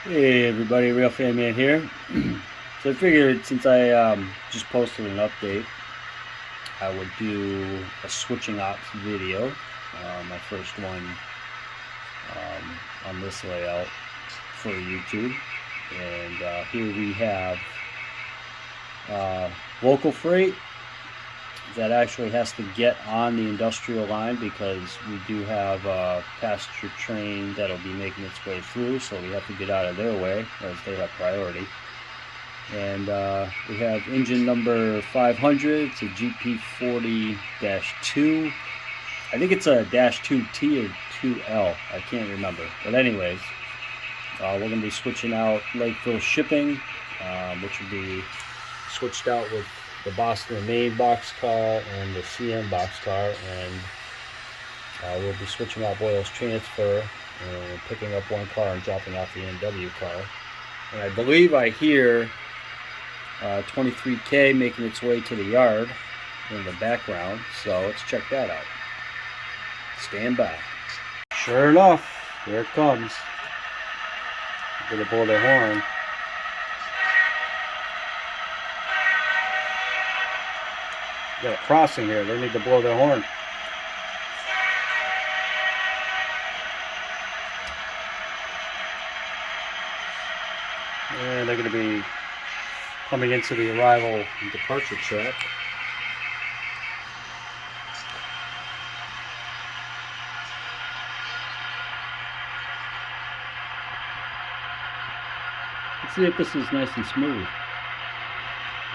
Hey everybody, Real Fan Man here. So I figured since I just posted an update, I would do a switching ops video, my first one on this layout for YouTube. And here we have uh, local freight that actually has to get on the industrial line because we do have a passenger train that'll be making its way through, so we have to get out of their way as they have priority. And we have engine number 500. It's a GP40-2. I think it's a -2T or 2L. I can't remember. But anyways, we're going to be switching out Lakeville shipping, which will be switched out with the Boston and Maine boxcar and the CM boxcar. And we'll be switching out Boyles Transfer and picking up one car and dropping off the NW car. And I believe I hear 23K making its way to the yard in the background, so let's check that out. Stand by. Sure enough, here it comes. I'm gonna blow their horn. Got a crossing here, they need to blow their horn. And they're going to be coming into the arrival and departure track. Let's see if this is nice and smooth.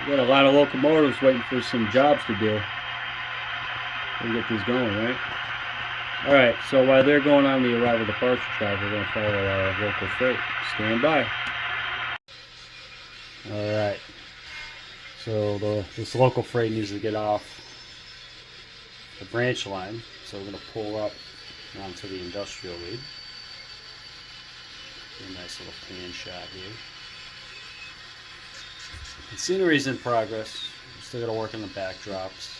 We got a lot of locomotives waiting for some jobs to do. We'll get these going, right? Alright, so while they're going on the arrival departure track, we're going to follow our local freight. Stand by. Alright, so this local freight needs to get off the branch line, so we're going to pull up onto the industrial lead. A nice little pan shot here. The scenery's in progress. We're still got to work on the backdrops.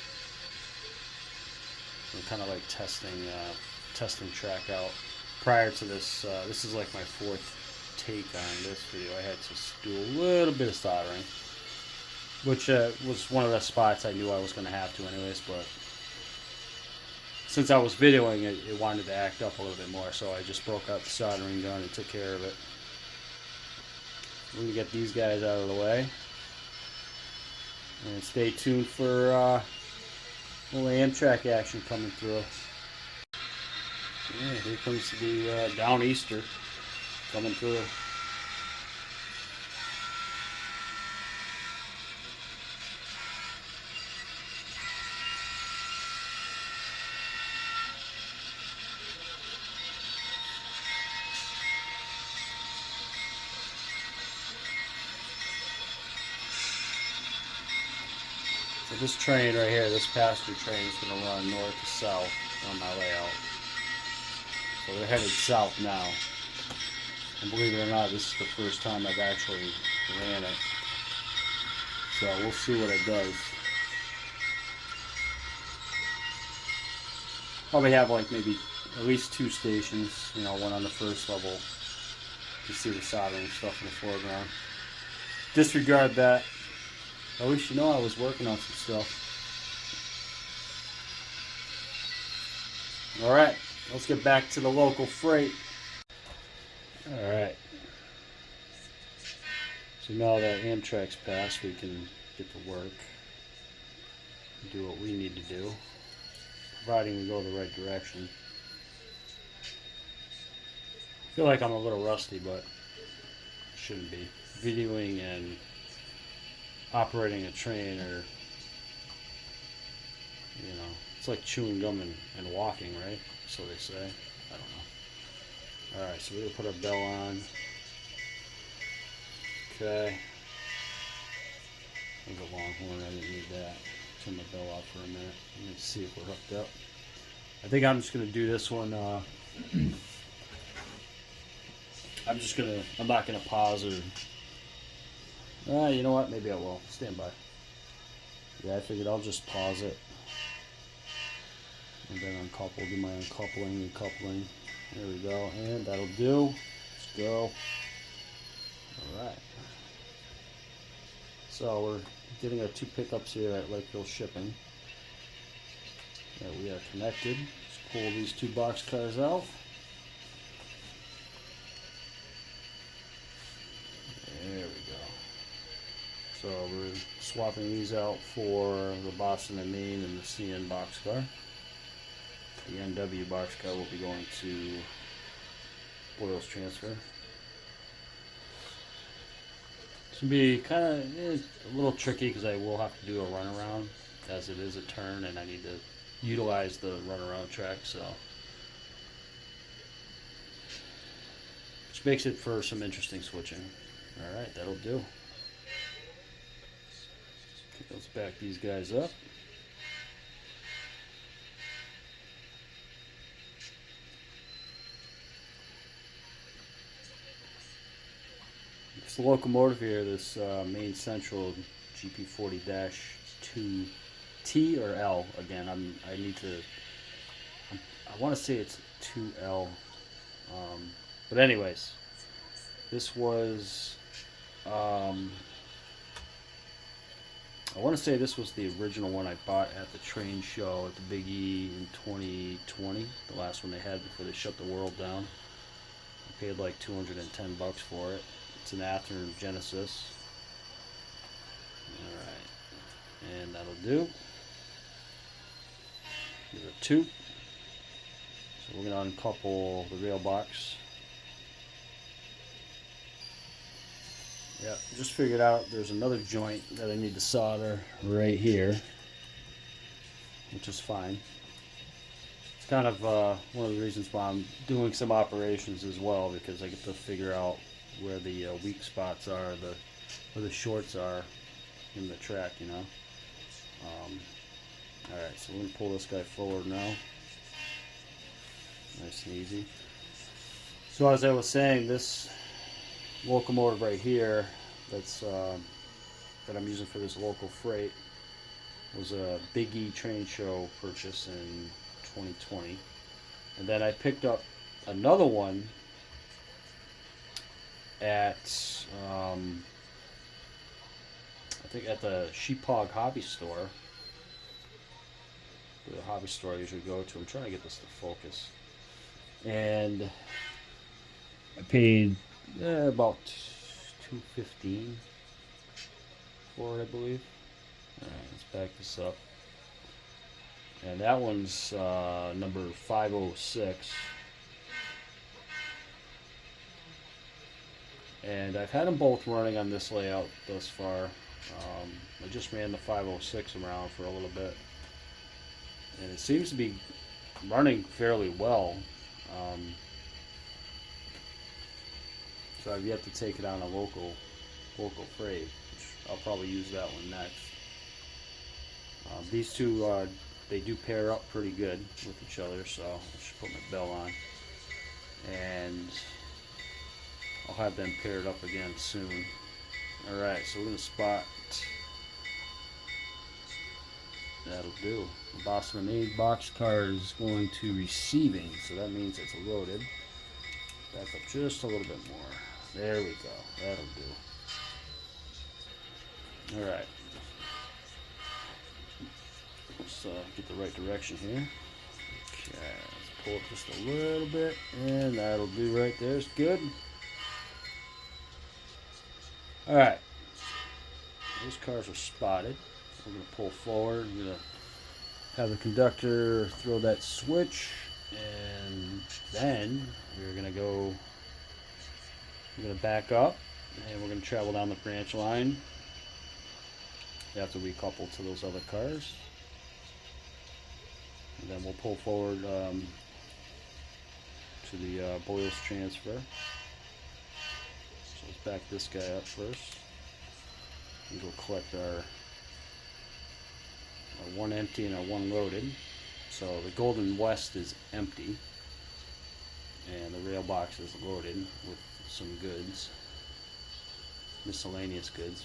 We're kind of like testing track out. Prior to this, this is like my fourth take on this video. I had to do a little bit of soldering, which was one of the spots I knew I was going to have to anyways, but since I was videoing it, it wanted to act up a little bit more, so I just broke out the soldering gun and took care of it. We're going to get these guys out of the way, and stay tuned for a little Amtrak action coming through. Yeah, here comes the Downeaster coming through. So this train right here, this passenger train is going to run north to south on my layout. So they're headed south now. And believe it or not, this is the first time I've actually ran it. So we'll see what it does. Probably have like maybe at least 2 stations, you know, one on the first level to see the soldering stuff in the foreground. Disregard that. At least you know I was working on some stuff. Alright, let's get back to the local freight. Alright. So now that Amtrak's passed, we can get to work and do what we need to do, providing we go the right direction. I feel like I'm a little rusty, but shouldn't be. Videoing and operating a train, or you know, it's like chewing gum and walking, right? So they say. I don't know. Alright, so we're going to put our bell on. Okay. There's a longhorn, I didn't need that. Turn my bell off for a minute. Let me see if we're hooked up. I think I'm just going to do this one. I'm not going to pause or... you know what? Maybe I will. Stand by. Yeah, I figured I'll just pause it. And then uncouple, do my uncoupling and coupling. There we go. And that'll do. Let's go. Alright. So we're getting our 2 pickups here at Lakeville Shipping. We are connected. Let's pull these 2 boxcars out. There we go. So we're swapping these out for the Boston and Maine and the CN boxcar. The NW boxcar will be going to Boyles Transfer. This will be kind of a little tricky because I will have to do a runaround as it is a turn and I need to utilize the runaround track, so which makes it for some interesting switching. Alright, that'll do. Okay, let's back these guys up. This locomotive here, this Main Central GP40-2T or L. Again, I want to say it's 2L. But anyways, this was I want to say this was the original one I bought at the train show at the Big E in 2020, the last one they had before they shut the world down. I paid like $210 for it. It's an Athearn Genesis. Alright, and that'll do. Here's a 2. So we're going to uncouple the rail box. Yeah, just figured out there's another joint that I need to solder right here, which is fine. It's kind of one of the reasons why I'm doing some operations as well, because I get to figure out where the weak spots are, where the shorts are in the track, you know. Alright, so we're going to pull this guy forward now. Nice and easy. So as I was saying, this locomotive right here that's that I'm using for this local freight was a Big E train show purchase in 2020, and then I picked up another one at I think at the Sheephog hobby store, the hobby store I usually go to. I'm trying to get this to focus, and I paid about $215 for it, I believe. Alright, let's back this up. And that one's number 506. And I've had them both running on this layout thus far. I just ran the 506 around for a little bit, and it seems to be running fairly well. So I've yet to take it on a local freight, which I'll probably use that one next. These two, they do pair up pretty good with each other, so I should put my bell on. And I'll have them paired up again soon. Alright, so we're going to spot. That'll do. The Boston and Maine boxcar is going to receiving, so that means it's loaded. Back up just a little bit more. There we go. That'll do. Alright. Let's get the right direction here. Okay, let's pull up just a little bit, and that'll do right there. It's good. Alright. Those cars are spotted. We're going to pull forward. We're going to have the conductor throw that switch, and then we're going to back up, and we're going to travel down the branch line. You have to recouple to those other cars. And then we'll pull forward to the Boyles Transfer. So let's back this guy up first. And we'll collect our one empty and our one loaded. So the Golden West is empty, and the rail box is loaded with some goods, miscellaneous goods.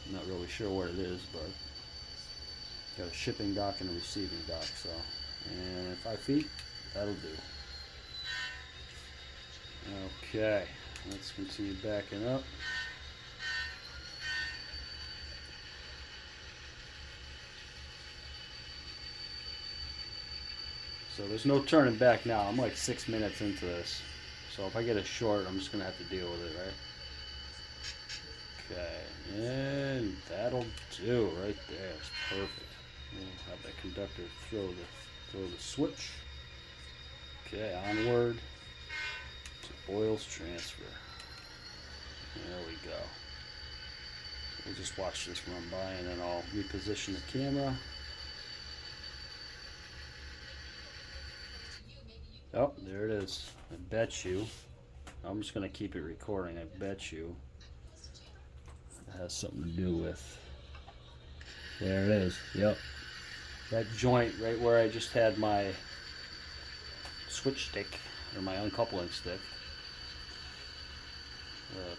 I'm not really sure what it is, but got a shipping dock and a receiving dock. So, and 5 feet, that'll do. Okay, let's continue backing up. So there's no turning back now. I'm like 6 minutes into this. So if I get it short, I'm just going to have to deal with it, right? Okay, and that'll do right there. It's perfect. We'll have that conductor throw the switch. Okay, onward to Boyles Transfer. There we go. We'll just watch this run by and then I'll reposition the camera. Oh, there it is. I bet you. I'm just going to keep it recording. I bet you it has something to do with. There it is. Yep. That joint right where I just had my switch stick or my uncoupling stick.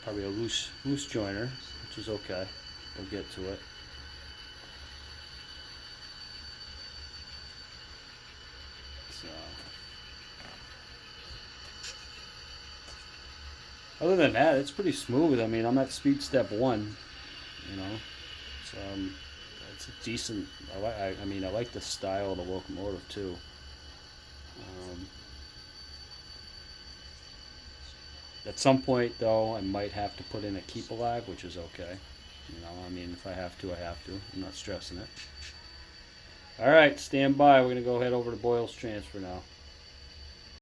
Probably a loose joiner, which is okay. We'll get to it. So, other than that, it's pretty smooth. I mean, I'm at speed step 1, you know. It's a decent. I mean, I like the style of the locomotive too. At some point, though, I might have to put in a keep alive, which is okay. You know, I mean, if I have to, I have to. I'm not stressing it. All right, stand by. We're going to go head over to Boyles Transfer now.